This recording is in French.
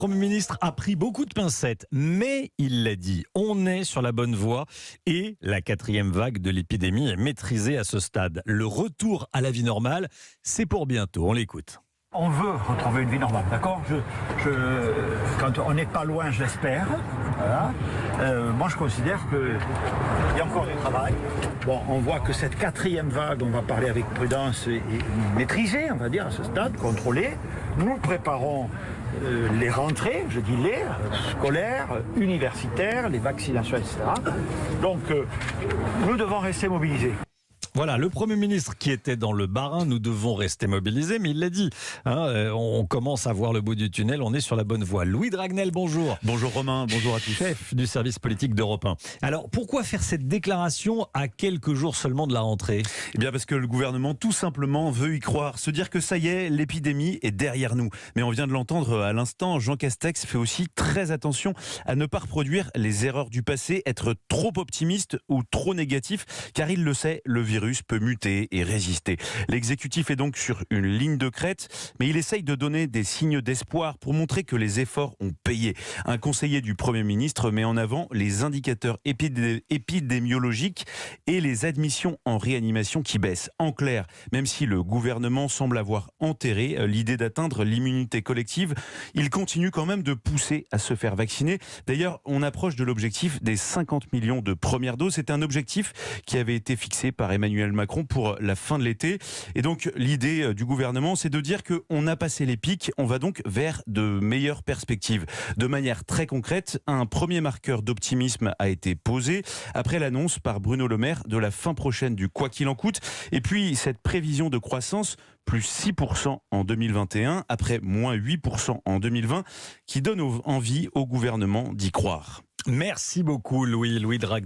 Le Premier ministre a pris beaucoup de pincettes, mais il l'a dit, on est sur la bonne voie et la quatrième vague de l'épidémie est maîtrisée à ce stade. Le retour à la vie normale, c'est pour bientôt. On l'écoute. On veut retrouver une vie normale, d'accord quand on n'est pas loin, je l'espère. Voilà. Moi, je considère qu'il y a encore du travail. Bon, on voit que cette quatrième vague, on va parler avec prudence, est maîtrisée, on va dire, à ce stade, contrôlée. Nous préparons les rentrées, je dis scolaires, universitaires, les vaccinations, etc. Donc, nous devons rester mobilisés. Voilà, le Premier ministre qui était dans le Bas-Rhin, nous devons rester mobilisés, mais il l'a dit, on commence à voir le bout du tunnel, on est sur la bonne voie. Louis Dragnel, bonjour. Bonjour Romain, bonjour à tous. Chef du service politique d'Europe 1. Alors, pourquoi faire cette déclaration à quelques jours seulement de la rentrée ? Eh bien parce que le gouvernement tout simplement veut y croire, se dire que ça y est, l'épidémie est derrière nous. Mais on vient de l'entendre à l'instant, Jean Castex fait aussi très attention à ne pas reproduire les erreurs du passé, être trop optimiste ou trop négatif, car il le sait, le virus peut muter et résister. L'exécutif est donc sur une ligne de crête, mais il essaye de donner des signes d'espoir pour montrer que les efforts ont payé. Un conseiller du Premier ministre met en avant les indicateurs épidémiologiques et les admissions en réanimation qui baissent. En clair, même si le gouvernement semble avoir enterré l'idée d'atteindre l'immunité collective, il continue quand même de pousser à se faire vacciner. D'ailleurs, on approche de l'objectif des 50 millions de premières doses. C'est un objectif qui avait été fixé par Emmanuel Macron pour la fin de l'été. Et donc, l'idée du gouvernement, c'est de dire qu'on a passé les pics, on va donc vers de meilleures perspectives. De manière très concrète, un premier marqueur d'optimisme a été posé après l'annonce par Bruno Le Maire de la fin prochaine du quoi qu'il en coûte. Et puis, cette prévision de croissance, plus 6% en 2021, après moins 8% en 2020, qui donne envie au gouvernement d'y croire. Merci beaucoup, Louis Dragnel.